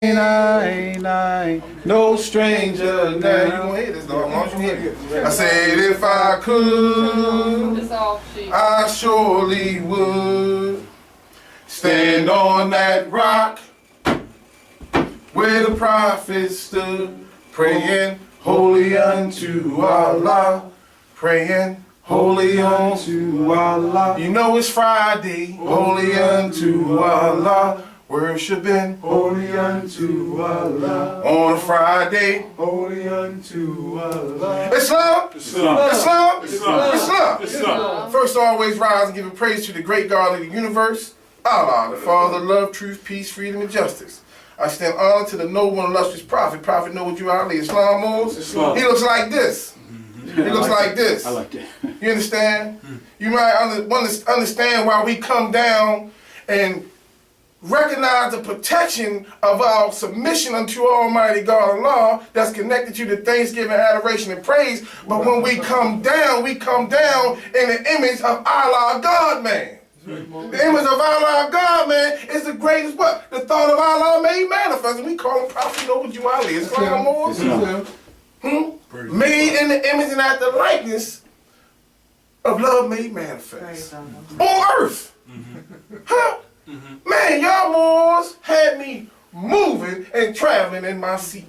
I no stranger now. You gonna hear this, dog? Why don't you hear it? I said if I could, I surely would stand on that rock where the prophets stood, praying holy unto Allah, praying holy unto Allah. You know it's Friday, holy unto Allah. Worshiping holy unto Allah on a Friday, holy unto Allah. Islam, Islam, Islam, Islam, Islam, Islam. First, always rise and give praise to the great God of the universe, Allah, the Father, love, truth, peace, freedom, and justice. I stand honor to the noble and illustrious prophet, Prophet Noble Ali. Islam moves. He looks like this. He looks like this. I like that. You understand? You might understand why we come down and recognize the protection of our submission unto Almighty God Allah that's connected to the thanksgiving, adoration, and praise. But when we come down in the image of Allah, God, man. The image of Allah, God, man, is the greatest what? The thought of Allah made manifest. And we call him Prophet Noble Ali. Islam, made in the image and after likeness of love made manifest. On earth. Huh? Man, y'all Moors had me moving and traveling in my seat.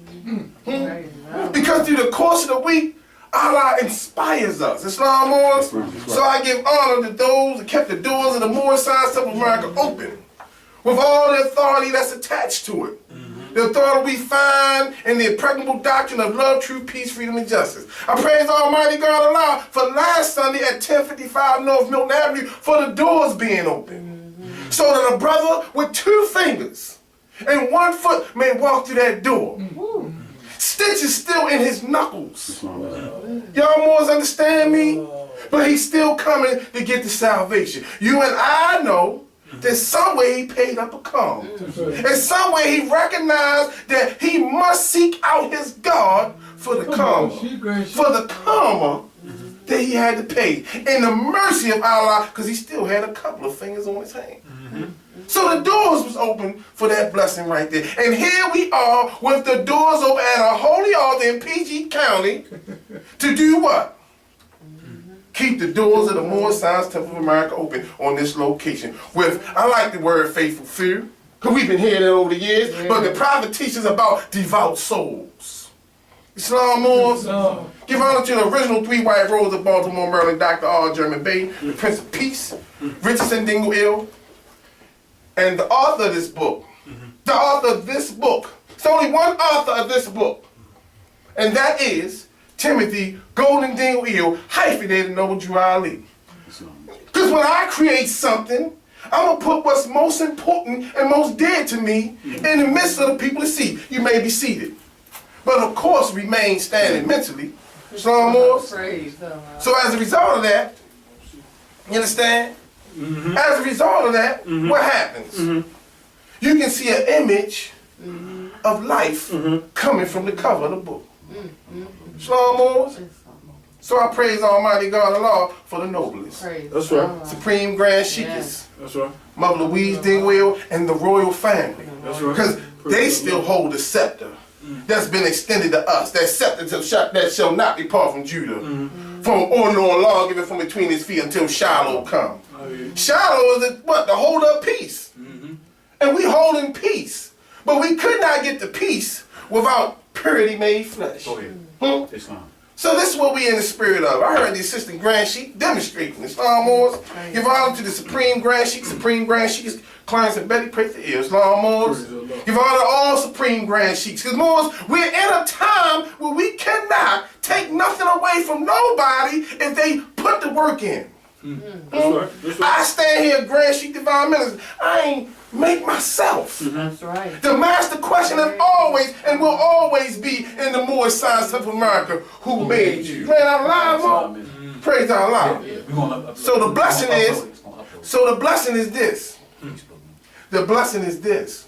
Because through the course of the week, Allah inspires us. Islam Moors. So I give honor to those that kept the doors of the Moor Science of America open with all the authority that's attached to it. The authority we find in the impregnable doctrine of love, truth, peace, freedom, and justice. I praise Almighty God Allah for last Sunday at 1055 North Milton Avenue for the doors being open. So that a brother with 2 fingers and 1 foot may walk through that door. Stitches still in his knuckles. Y'all Moors understand me? But he's still coming to get the salvation. You and I know that some way he paid up a come. In some way he recognized that he must seek out his God for the karma. For the karma that he had to pay. In the mercy of Allah, because he still had a couple of fingers on his hand. So the doors was open for that blessing right there. And here we are with the doors open at a holy altar in PG County to do what? Keep the doors of the Moor Science Temple of America open on this location. With, I like the word faithful few, because we've been hearing it over the years, but the prophet teaches about devout souls. Islam Moors. Give honor to the original 3 white roses of Baltimore, Maryland, Dr. R. Johnson-Bey, the Prince of Peace, Richardson Dingle Ill, and the author of this book. The author of this book. It's only one author of this book. And that is Timothy Golden Dingle Ill, hyphenated Noble Ali. Because when I create something, I'm going to put what's most important and most dear to me in the midst of the people to see. You may be seated. But of course remain standing mentally. Islam Moors. So as a result of that, you understand? As a result of that, what happens? You can see an image of life coming from the cover of the book. Islam Moors. So I praise Almighty God Allah for the noblest. That's right. Supreme Grand Sheiks. That's right. Mother Louise Dingwell and the royal family. That's right. Because they still hold the scepter that's been extended to us. That scepter that shall not depart from Judah. From order on law given from between his feet until Shiloh come. Shiloh is what? The hold of peace. And we hold in peace. But we could not get the peace without purity made flesh. So this is what we in the spirit of. I heard the Assistant Grand Sheik demonstrating. Islam Moors. Give honor to the Supreme Grand Sheik, clients and Betty, pray for ears. Islam Moors. Give honor to all Supreme Grand Sheiks. Because Moors, we're in a time where we cannot take nothing away from nobody if they put the work in. I stand here, Grand Sheik Divine Minister. I ain't make myself. That's right. The master question is always and will always be in the Moor Science of America, who made you? Man, I'm lying, praise Allah. So the blessing is this. The blessing is this.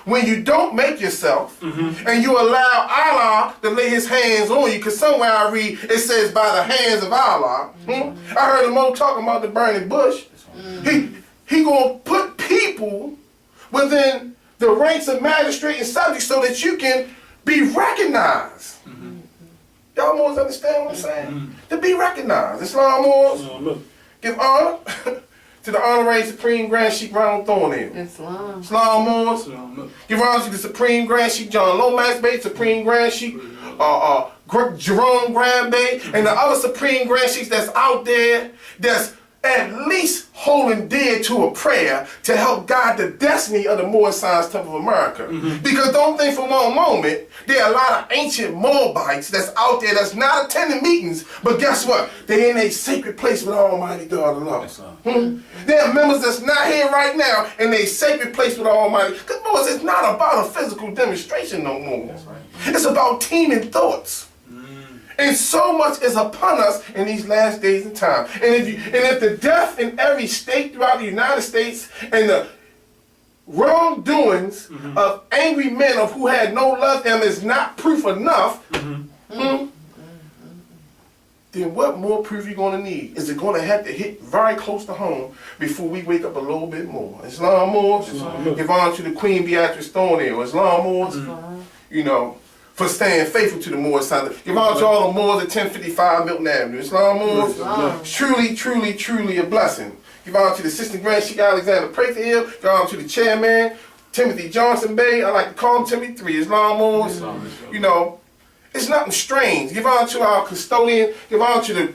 When you don't make yourself and you allow Allah to lay his hands on you, because somewhere I read it says by the hands of Allah. I heard the Mo talking about the burning bush. He gonna put people within the ranks of magistrate and subject so that you can be recognized. Y'all Moors understand what I'm saying? To be recognized. Islam Moors, give honor to the honorary Supreme Grand Sheik Ronald Thornhill. Islam. Islam Moors, give honor to the Supreme Grand Sheik John Lomax Bey, Supreme Grand Sheik Jerome Grand Bey, and the other Supreme Grand Sheiks that's out there that's at least holding dear to a prayer to help guide the destiny of the Moor Science Temple of America. Because don't think for one moment, there are a lot of ancient Moabites that's out there that's not attending meetings, but guess what? They're in a sacred place with Almighty God of love. There are members that's not here right now in a sacred place with Almighty. Because Moors, it's not about a physical demonstration no more. It's about teaming thoughts. And so much is upon us in these last days and time. And if the death in every state throughout the United States and the wrongdoings of angry men of who had no love them is not proof enough, then what more proof are you going to need? Is it going to have to hit very close to home before we wake up a little bit more? Islam Moors, give honor to the Queen Beatrice Thornhill. Islam Moors, you know, for staying faithful to the Moors. Give honor to all the Moors at 1055 Milton Avenue. Islam Moors, truly, truly, truly a blessing. Give honor to the Assistant Grand Sheik Alexander Pratherhill. Give honor to the Chairman, Timothy Johnson-Bey. I like to call him Timothy 3. Islam Moors, you know, it's nothing strange. Give honor to our custodian. Give honor to the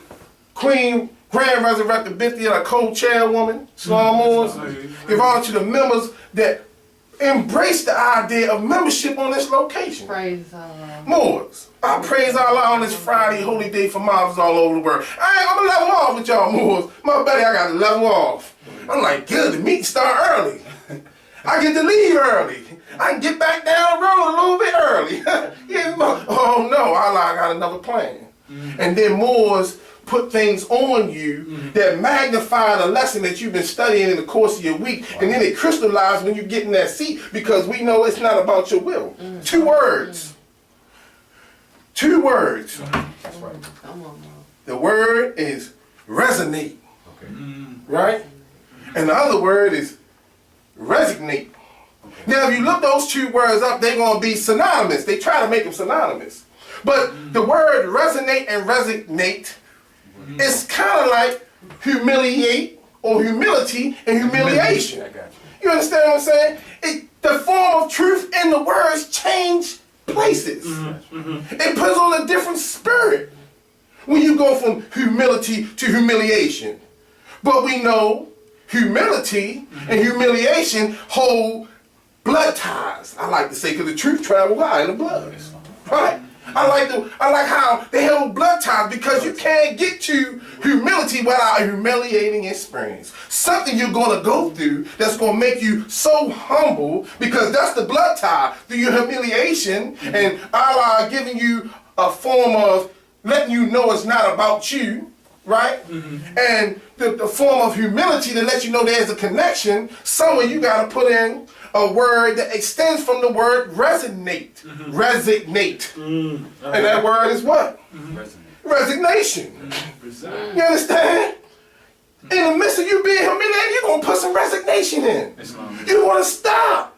Queen Grand Resurrected Binti, our co-chairwoman. Islam Moors. Give honor to the members that embrace the idea of membership on this location. Praise Allah. Moors, I praise Allah on this Friday, holy day for moms all over the world. I'm 11 off with y'all Moors. My buddy, I got 11 off. I'm like, good, the meeting start early. I get to leave early. I can get back down the road a little bit early. Oh no, I got another plan. And then Moors put things on you that magnify the lesson that you've been studying in the course of your week, and then it crystallizes when you get in that seat, because we know it's not about your will. 2 words. 2 words. That's right. The word is resonate. Right? And the other word is resignate. Now, if you look those 2 words up, they're going to be synonymous. They try to make them synonymous. But the word resonate and resignate, it's kind of like humiliate or humility and humiliation. You understand what I'm saying? The form of truth and the words change places. It puts on a different spirit when you go from humility to humiliation. But we know humility and humiliation hold blood ties. I like to say, because the truth travels high in the blood. Right? I like how they hold blood ties, because you can't get to humility without a humiliating experience. Something you're going to go through that's going to make you so humble, because that's the blood tie through your humiliation, and Allah giving you a form of letting you know it's not about you, right? And the form of humility to let you know there's a connection. Somewhere you got to put in a word that extends from the word resonate. Resignate. And that word is what? Resignation. You understand? In the midst of you being humiliated, you're going to put some resignation in. You're going to stop.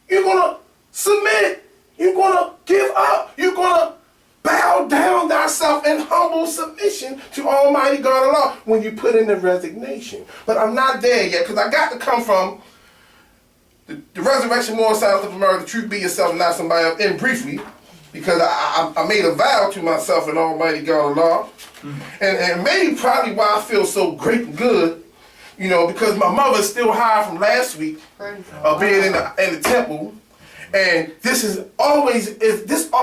You're going to submit. You're going to give up. You're going to bow down thyself in humble submission to Almighty God Allah when you put in the resignation. But I'm not there yet, because I got to come from the resurrection, more silence of America, the truth be yourself and not somebody else, and briefly, because I made a vow to myself and Almighty God Allah. And maybe probably why I feel so great and good, you know, because my mother's still high from last week of being in the temple. And this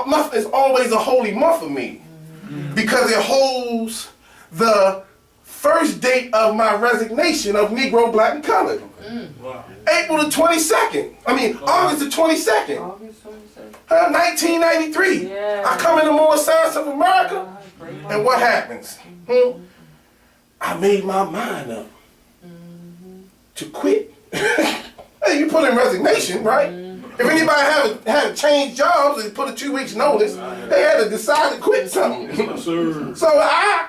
month is always a holy month for me, because it holds the first date of my resignation of Negro, Black, and Colored. April the 22nd. August the 22nd. 1993. I come in the Moor Science of America, and what happens? I made my mind up to quit. Hey, you put in resignation, right? If anybody had to change jobs and put a 2 weeks notice, they had to decide to quit something. So I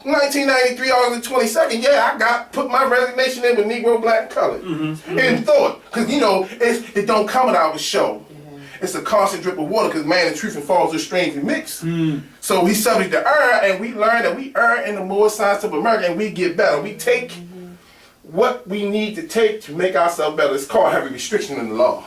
1993, August 22nd, yeah, I put my resignation in with Negro, Black, and Colored. In thought. Because, you know, it don't come without a show. It's a constant drip of water because man and truth and falls are strangely mixed. So we subject to error, and we learn that we err in the moral science of America, and we get better. We take what we need to take to make ourselves better. It's called heavy restriction in the law.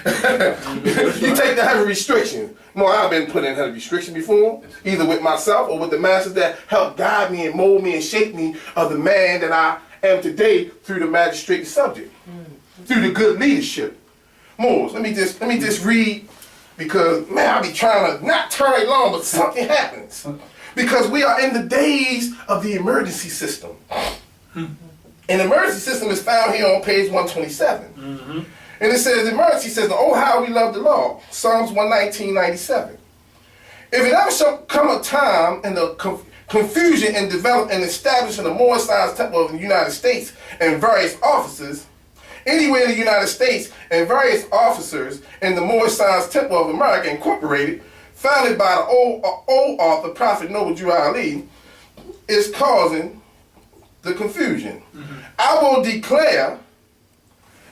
You take the heavy restriction. Well, I've been put in heavy restriction before, either with myself or with the masters that help guide me and mold me and shape me of the man that I am today through the magistrate subject, through the good leadership. Morals. Let me just read, because man, I be trying to not turn it long, but something happens. Because we are in the days of the emergency system. And the emergency system is found here on page 127. And it says, the emergency system, oh how we love the law. Psalms 119:97. If it ever shall come a time in the confusion in developing and establishing the moral science temple of the United States and various officers, anywhere in the United States and various officers in the Moorish Science Temple of America Incorporated, founded by the old author, Prophet Noble Jew Ali, is causing the confusion. I will declare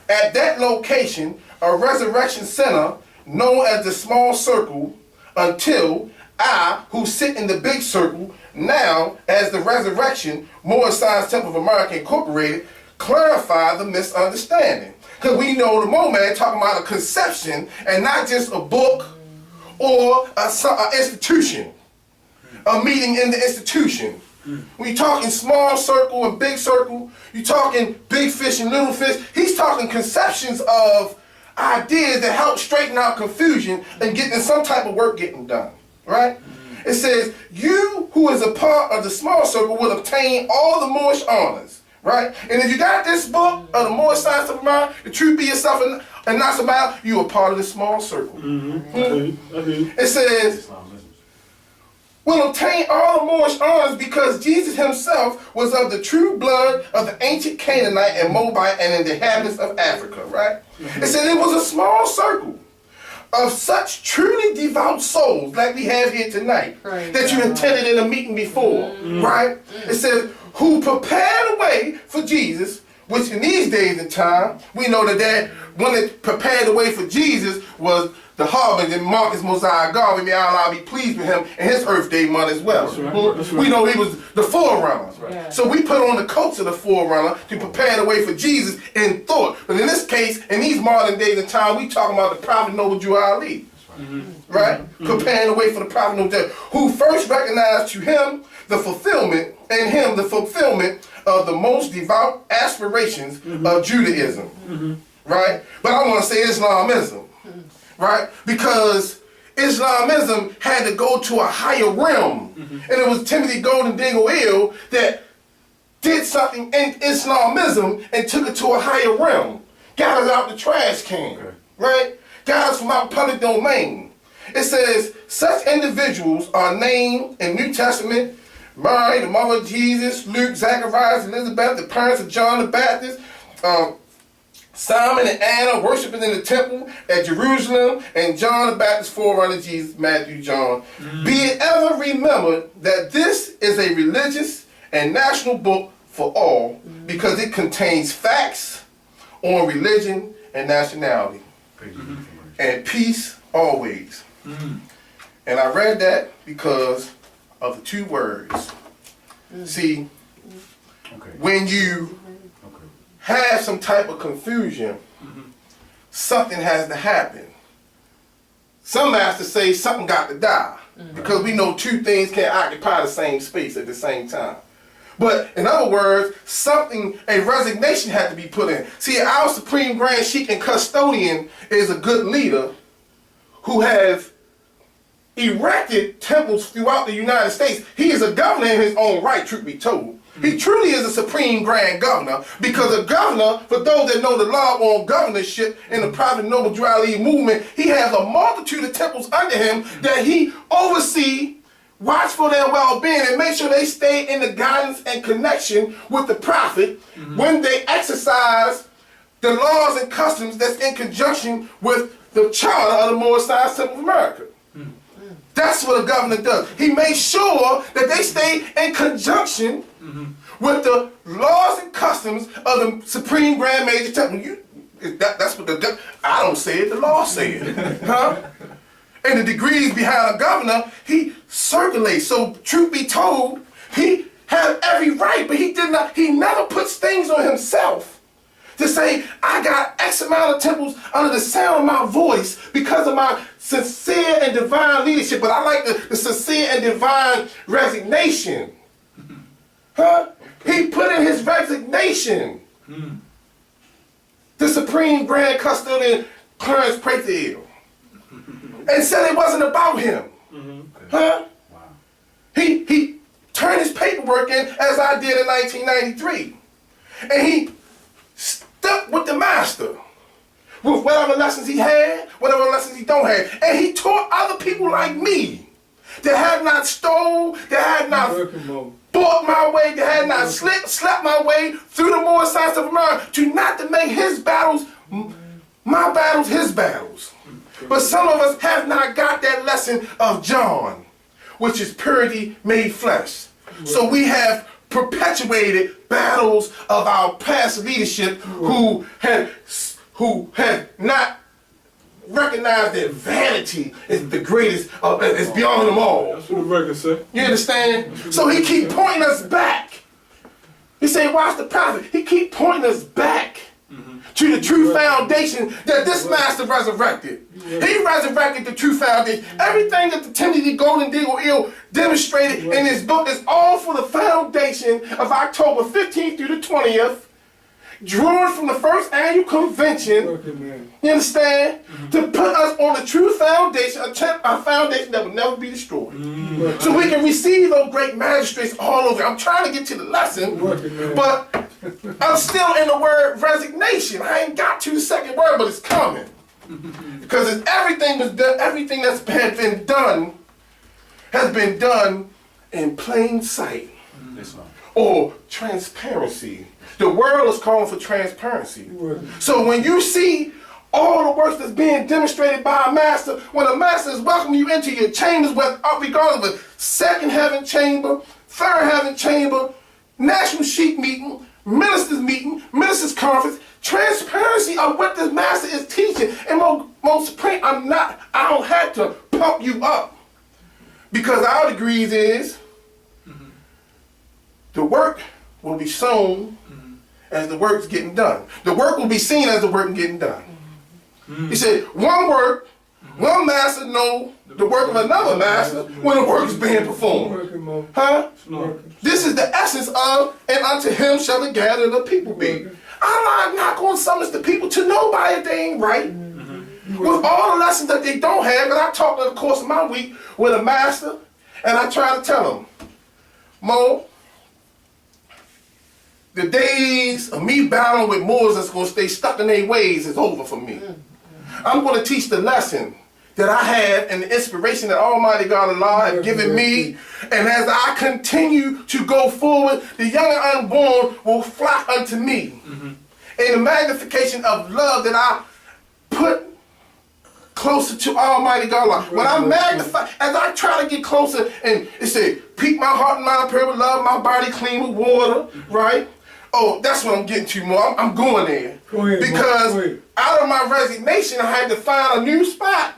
at that location a resurrection center known as the small circle until I, who sit in the big circle, now as the resurrection Moorish Science Temple of America Incorporated, clarify the misunderstanding. Because we know the moment talking about a conception and not just a book or an institution, a meeting in the institution. When you're talking small circle and big circle, you're talking big fish and little fish. He's talking conceptions of ideas that help straighten out confusion and getting some type of work getting done, right? It says, you who is a part of the small circle will obtain all the Moorish honors. Right? And if you got this book of the Moorish Science of America, the truth be yourself and not somebody, you are part of the small circle. It says, will obtain all the Moorish honors because Jesus himself was of the true blood of the ancient Canaanite and Moabite and in the inhabitants of Africa, right? It said it was a small circle of such truly devout souls like we have here tonight, that you attended in a meeting before, right? It says, who prepared the way for Jesus, which in these days and time, we know that when it prepared the way for Jesus was the harbinger, Marcus Mosiah Garvey, may Allah be pleased with him, and his Earth Day month as well. That's right. We know he was the forerunner. Right. So we put on the coats of the forerunner to prepare the way for Jesus in thought. But in this case, in these modern days and time, we talking about the Prophet Noble Jew Ali. Right? Preparing the way for the Prophet Noble Jew, who first recognized to him the fulfillment, and him the fulfillment of the most devout aspirations of Judaism. Right? But I want to say Islamism. Right? Because Islamism had to go to a higher realm. And it was Timothy Golden Dingle that did something in Islamism and took it to a higher realm. Got us out the trash can. Right? Got us from our public domain. It says, such individuals are named in New Testament: Mary, the mother of Jesus; Luke, Zacharias, Elizabeth, the parents of John the Baptist; Simon and Anna worshiping in the temple at Jerusalem; and John the Baptist forerunner Jesus, Matthew, John. Be it ever remembered that this is a religious and national book for all, because it contains facts on religion and nationality. And peace always. And I read that because of the two words. See, when you have some type of confusion, something has to happen. Some masters say something got to die, because we know two things can't occupy the same space at the same time. But in other words, a resignation had to be put in. See, our Supreme Grand Sheik and Custodian is a good leader who has erected temples throughout the United States. He is a governor in his own right, truth be told. He truly is a Supreme Grand Governor, because a governor, for those that know the law on governorship in the Prophet Noble Drew Ali movement, he has a multitude of temples under him that he oversees, watch for their well-being, and make sure they stay in the guidance and connection with the Prophet when they exercise the laws and customs that's in conjunction with the charter of the Moorish Science Temple of America. That's what a governor does. He makes sure that they stay in conjunction with the laws and customs of the Supreme Grand Major Temple. That's what I don't say it, the law say it. Huh? And the degrees behind a governor, he circulates. So truth be told, he had every right, but he never puts things on himself to say, I got X amount of temples under the sound of my voice because of my sincere and divine leadership. But I like the sincere and divine resignation. Huh? He put in his resignation. The Supreme Grand Custodian Clarence Prathiel. And said it wasn't about him. Huh? Wow. He turned his paperwork in as I did in 1993. And he stuck with the master. With whatever lessons he had, whatever lessons he don't have. And he taught other people like me that have not stole, that have not bought my way, that had not slept my way through the more sides of America, to not to make his battles, my battles, his battles. But some of us have not got that lesson of John, which is purity made flesh. So we have perpetuated battles of our past leadership who have not recognized that vanity is the greatest, is beyond them all. That's what the record say. You understand? So he keep pointing us back. He say, watch the prophet. He keep pointing us back to the true foundation that this master resurrected. He resurrected the true foundation. Everything that the Timothy Golden Deagle demonstrated in his book is all for the foundation of October 15th through the 20th, drawn from the first annual convention, you understand? To put us on the true foundation, a foundation that will never be destroyed. So we can receive those great magistrates all over. I'm trying to get to the lesson, but I'm still in the word resignation. I ain't got to the second word, but it's coming. Because everything that's been done has been done in plain sight. Or transparency. The world is calling for transparency. So when you see all the works that's being demonstrated by a master, when a master is welcoming you into your chambers, regardless of a second heaven chamber, third heaven chamber, national Sheik meeting, ministers conference, transparency of what this master is teaching. And most supreme, I don't have to pump you up. Because our degrees is the work will be shown as the work's getting done. The work will be seen as the work getting done. He said, one work, one master know the work of another master when the work is being performed. Huh? This is the essence of, and unto him shall the gathering of people be. I'm not going to summons the people to nobody if they ain't right. With all the lessons that they don't have, and I talked in the course of my week with a master, and I try to tell him, Mo, the days of me battling with Moors that's going to stay stuck in their ways is over for me. I'm going to teach the lesson that I had and the inspiration that Almighty God Allah has given me. And as I continue to go forward, the young and unborn will flock unto me. And the magnification of love that I put closer to Almighty God Allah. When I magnify, as I try to get closer, and it said, keep my heart and mind pure with love, my body clean with water, right? Oh, that's what I'm getting to more. I'm going there. Because out of my resignation, I had to find a new spot.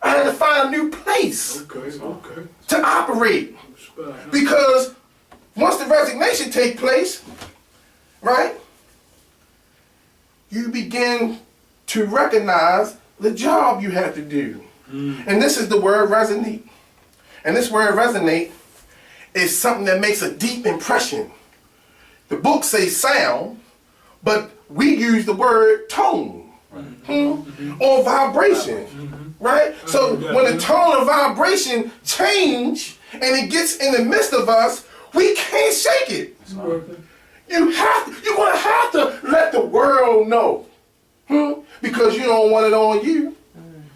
I had to find a new place to operate. Because once the resignation takes place, right, you begin to recognize the job you have to do. And this is the word resonate. And this word resonate is something that makes a deep impression. The book says sound, but we use the word tone or vibration, right? So when the tone of vibration change and it gets in the midst of us, we can't shake it. You're gonna have to let the world know, because you don't want it on you.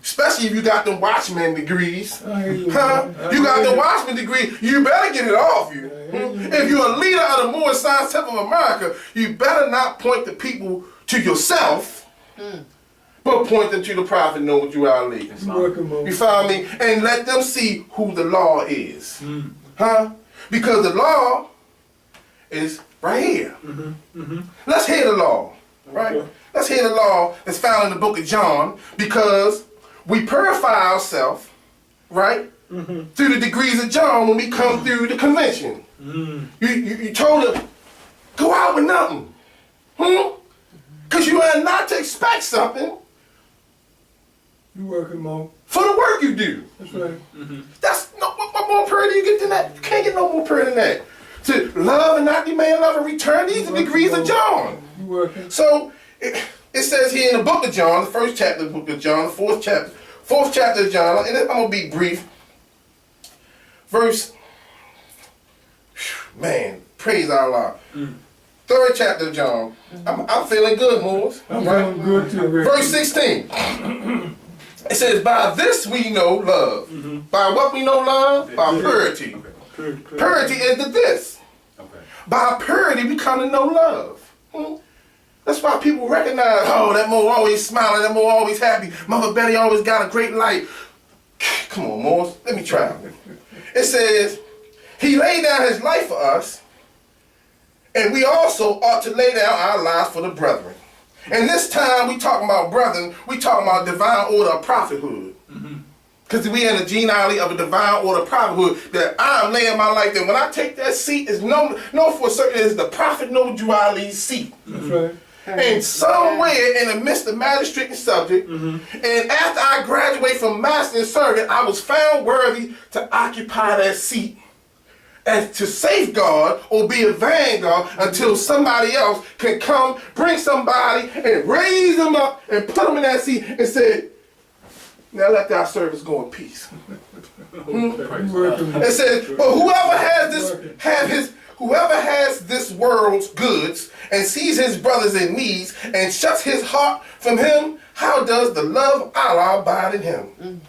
Especially if you got them watchman degrees. You got the watchman degree, you better get it off you. If you're a leader of the Moorish Science Temple of America, you better not point the people to yourself. but point them to the prophet Noble Ali. You follow me? And let them see who the law is. Huh? Because the law is right here. Let's hear the law. Right? Let's hear the law that's found in the book of John, because we purify ourselves, right? Through the degrees of John when we come through the convention. You told them, go out with nothing. Because you are not to expect something. You working more. For the work you do. That's right. That's no, what more pure do you get than that? You can't get no more pure than that. To love and not demand love and return, these are degrees of John. You working. So it says here in the book of John, the first chapter of the book of John, the fourth chapter of John, and I'm going to be brief. Verse, man, praise Allah. Third chapter of John. I'm feeling good, Moors. I'm feeling good too. Verse 16. It says, by this we know love. By what we know love? By purity. Purity is the this. By purity we come to know love. That's why people recognize, oh, that Moor always smiling, that Moor always happy. Mother Betty always got a great light. Come on, Moors, let me try. It says, he laid down his life for us, and we also ought to lay down our lives for the brethren. And this time we talking about brethren, we talking about divine order of prophethood. Because we in the genealogy of a divine order of prophethood, that I'm laying my life there. When I take that seat, it's no for certain, it's the prophet Noble Ali's seat. That's right. And somewhere in the midst of magistrate and subject, and after I graduated from master and servant, I was found worthy to occupy that seat and to safeguard or be a vanguard until somebody else can come, bring somebody and raise them up and put them in that seat and say, now let thy service go in peace. It says, but whoever has this world's goods and sees his brothers in need and shuts his heart from him, how does the love of Allah abide in him?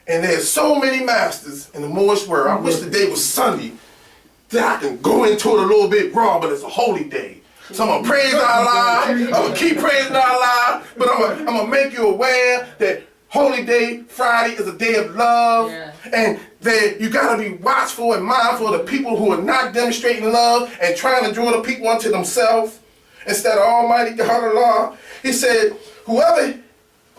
And there's so many masters in the Moorish world. I wish the day was Sunday that I can go into it a little bit raw, but it's a holy day. So I'm going to praise Allah, I'm going to keep praising Allah, but I'm going to make you aware that Holy Day, Friday, is a day of love, and that you got to be watchful and mindful of the people who are not demonstrating love and trying to draw the people unto themselves instead of Almighty God Allah. He said, whoever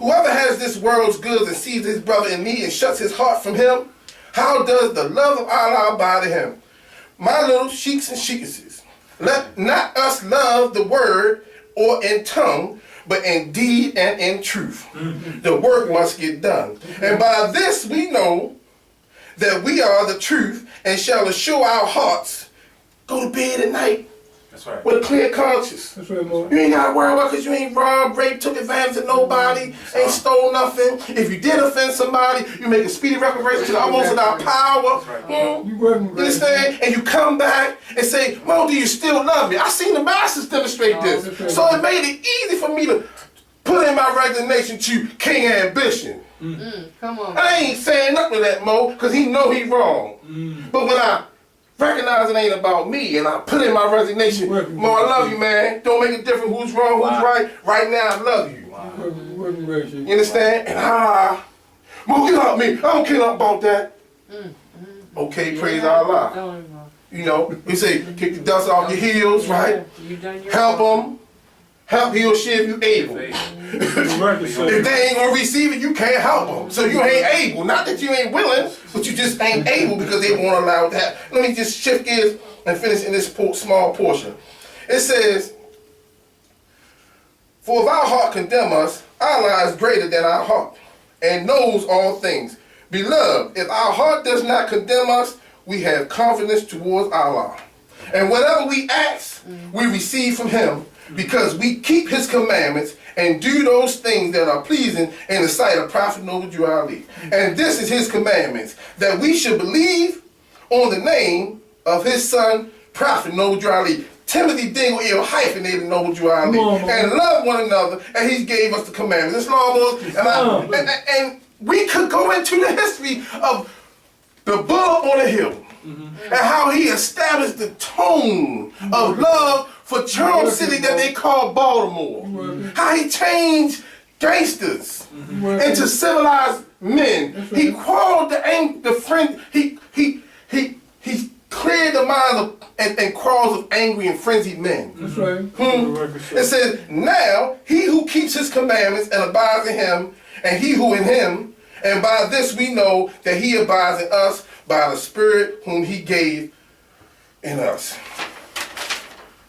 has this world's goods and sees his brother in need and shuts his heart from him, how does the love of Allah abide in him? My little sheiks and sheikesses, let not us love the word or in tongue, but in deed and in truth. The work must get done. And by this we know that we are the truth and shall assure our hearts. Go to bed at night. That's right. With a clear conscience. That's right, Lord. You ain't got to worry about because you ain't robbed, raped, took advantage of nobody, ain't stole nothing. If you did offend somebody, you make a speedy reparation to the utmost of our power. Right. You understand? And you come back and say, Mo, do you still love me? I seen the masters demonstrate this. So it made it easy for me to put in my resignation to King Ambition. Come on. I ain't saying nothing to that Mo, because he know he wrong. But when I recognize it ain't about me, and I put in my resignation, Mo, I love you, man. Don't make a difference who's wrong, who's right. Right now, I love you. You understand? And Mo, get off me. I don't care nothing about that. Okay, praise Allah. You know, we say, kick the dust off your heels, right? Help them. Help he or she if you able. If they ain't gonna receive it, you can't help them. So you ain't able. Not that you ain't willing, but you just ain't able because they won't allow that. Let me just shift gears and finish in this small portion. It says, for if our heart condemn us, Allah is greater than our heart and knows all things. Beloved, if our heart does not condemn us, we have confidence towards Allah. And whatever we ask, we receive from him, because we keep his commandments and do those things that are pleasing in the sight of Prophet Noble Ali. And this is his commandments, that we should believe on the name of his son, Prophet Noble Ali. Timothy Dingle ill hyphenated Noble Ali. And love one another, and he gave us the commandments. This law and we could go into the history of the bull on the hill. And how he established the tone of love for Charm City that they call Baltimore. How he changed gangsters into civilized men. He quelled the friend. He cleared the minds and quarrels of angry and frenzied men. That's right. It says, now he who keeps his commandments and abides in him, and he who in him, and by this we know that he abides in us by the Spirit whom he gave in us.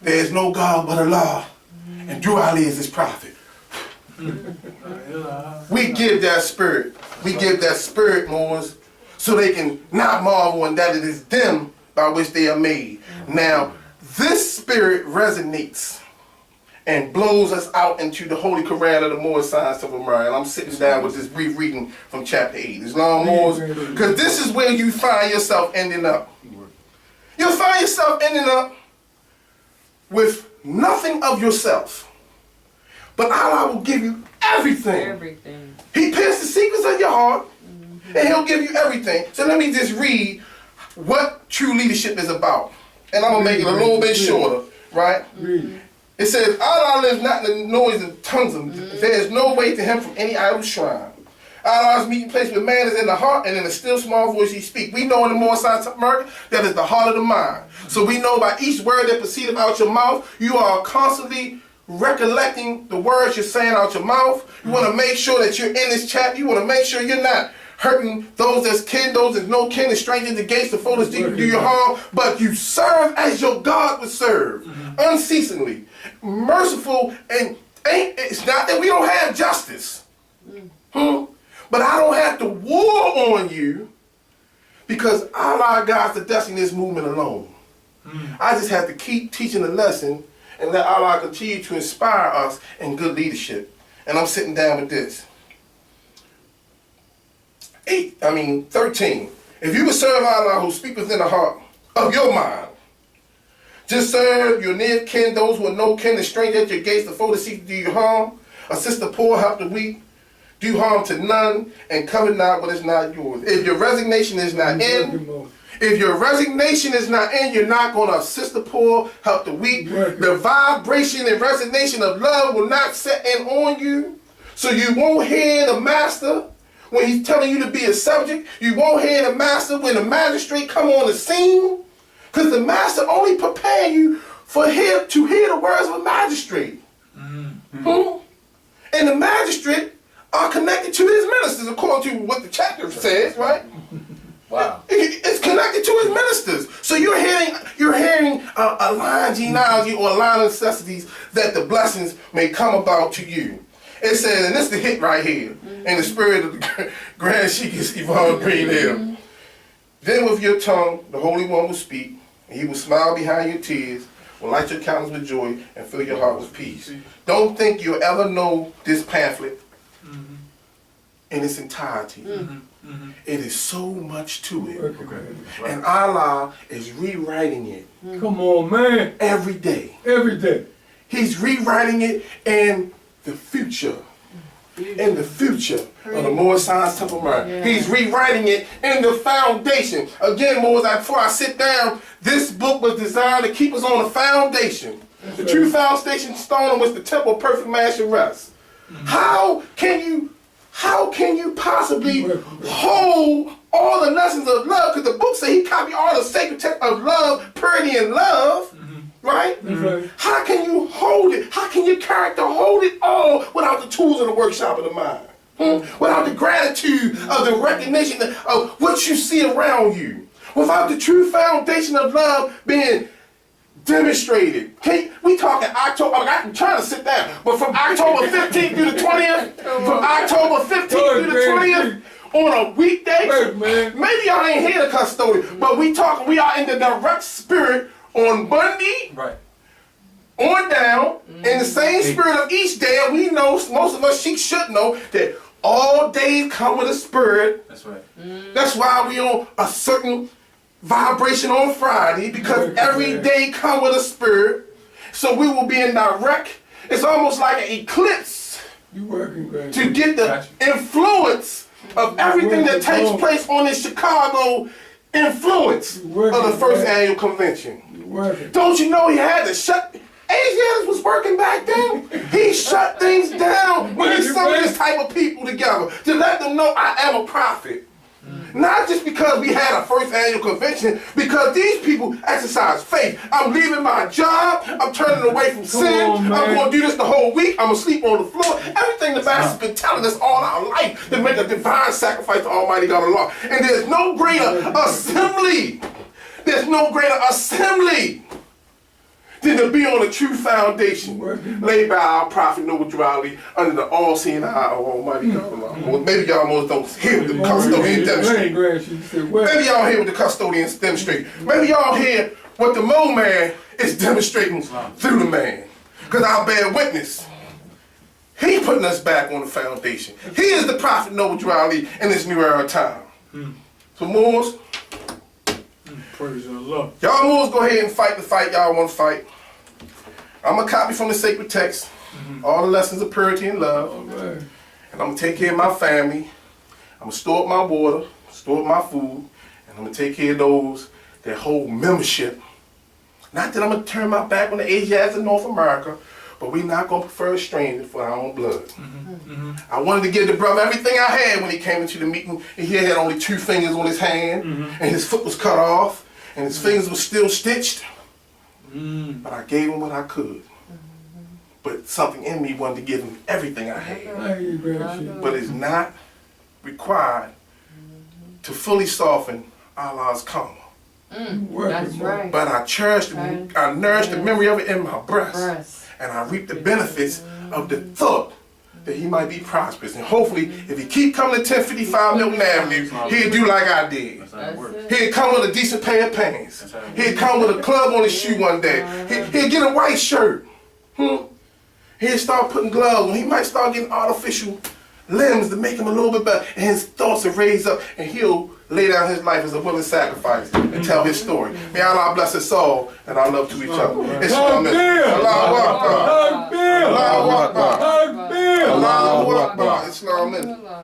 There is no God but Allah, and through Ali is his prophet. We give that spirit. We give that spirit, Moors, so they can not marvel and that it is them by which they are made. Now, this spirit resonates and blows us out into the Holy Quran of the Moors Science of Amari. And I'm sitting down with this brief reading from chapter 8. Islam Moors, because this is where you find yourself ending up. You'll find yourself ending up with nothing of yourself. But Allah will give you everything. He pierced the secrets of your heart, and he'll give you everything. So let me just read what true leadership is about. And I'm going to make it a little bit shorter, right? It says, Allah lives not in the noise of tongues. There is no way to him from any idle shrine. Allah's meeting place with man is in the heart, and in a still small voice he speaks. We know in the more science of America that is the heart of the mind. So we know by each word that proceedeth out your mouth, you are constantly recollecting the words you're saying out your mouth. You want to make sure that you're in this chapter. You want to make sure you're not hurting those that's kin, those that's no kin, and strangers against the foolish do you harm, but you serve as your God would serve, unceasingly, merciful, and it's not that we don't have justice, but I don't have to war on you because Allah guides the destiny of this movement alone. I just have to keep teaching the lesson and let Allah continue to inspire us in good leadership. And I'm sitting down with this. 13. If you would serve Allah who speaks within the heart of your mind, just serve your near kin, those who are no kin, and stranger at your gates, the foe to seek to do you harm, assist the poor, help the weak, do harm to none, and covet not what is not yours. If your resignation is not in, you're not going to assist the poor, help the weak. The vibration and resonation of love will not set in on you, so you won't hear the master when he's telling you to be a subject. You won't hear the master when the magistrate come on the scene, because the master only prepare you to hear the words of a magistrate. And the magistrate are connected to his ministers, according to what the chapter says, right? Wow. It's connected to his ministers. So you're hearing a line genealogy or a line of necessities that the blessings may come about to you. It says, and this is the hit right here, in the spirit of the Grand Sheik Yvonne Green Hill. Then with your tongue, the Holy One will speak, and he will smile behind your tears, will light your countenance with joy, and fill your heart with peace. Don't think you'll ever know this pamphlet in its entirety. It is so much to it. And Allah is rewriting it. Come on, man. Every day. Every day. He's rewriting it in the future. In the future of the Moor Science Temple Mine. He's rewriting it in the foundation. Again, Moors, before I sit down, this book was designed to keep us on the foundation. The true foundation stone on which the temple of perfect man should rest. How can you possibly hold all the lessons of love? Because the book says he copied all the sacred text of love, purity, and love. Right? How can you hold it? How can your character hold it all without the tools of the workshop of the mind? Without the gratitude of the recognition of what you see around you? Without the true foundation of love being demonstrated. We talking October, I'm trying to sit down, but from October 15th through the 20th, through the 20th, on a weekday, maybe y'all ain't here to custodian, but we are in the direct spirit on Monday, on down, in the same spirit of each day, and we know, most of us Sheik should know, that all days come with a spirit. That's right. That's why we on a certain vibration on Friday, because every day come with a spirit. So we will be in direct, it's almost like an eclipse to get the influence of everything that takes place on this Chicago influence of the first annual convention. Don't you know he had to shut Asiatics was working back then. He shut things down when he summoned this type of people together to let them know I am a prophet. Not just because we had a first annual convention, because these people exercise faith. I'm leaving my job. I'm turning away from sin. I'm going to do this the whole week. I'm going to sleep on the floor. Everything the Master's been telling us all our life to make a divine sacrifice to Almighty God Allah. And there's no greater assembly. There's no greater assembly than to be on a true foundation laid by our prophet Noble Drowley under the all-seeing eye of Almighty God. Well, maybe y'all most don't hear what the custodian demonstrate. Maybe y'all hear what the custodians demonstrate. Maybe y'all hear what the Mo man is demonstrating through the man. Because I'll bear witness. He putting us back on the foundation. He is the prophet Noble Drowley in this new era of time. So Moors, Praise Allah. y'all Moors go ahead and fight the fight y'all want to fight. I'm going to copy from the sacred text all the lessons of purity and love. And I'm going to take care of my family. I'm going to store up my water, store up my food, and I'm going to take care of those that hold membership. Not that I'm going to turn my back on the Asiatics in North America, but we're not going to prefer a stranger for our own blood. I wanted to give the brother everything I had when he came into the meeting, and he had only 2 fingers on his hand, and his foot was cut off, and his fingers were still stitched. But I gave him what I could. But something in me wanted to give him everything I had. But it's not required to fully soften Allah's karma. That's right. But I cherished, I nourished the memory of it in my breast. And I reap the benefits of the thought that he might be prosperous. And hopefully, if he keep coming to 1055 Milton Avenue, he'll do like I did. He'll come with a decent pair of pants. He'll come with a club on his shoe one day. He'll get a white shirt. He'll start putting gloves on. He might start getting artificial limbs to make him a little bit better. And his thoughts will raise up, and he'll lay down his life as a willing sacrifice and tell his story. May Allah bless us all and our love to each other. Islam. Allahu Akbar. Allahu Akbar. Allahu Akbar. Islam.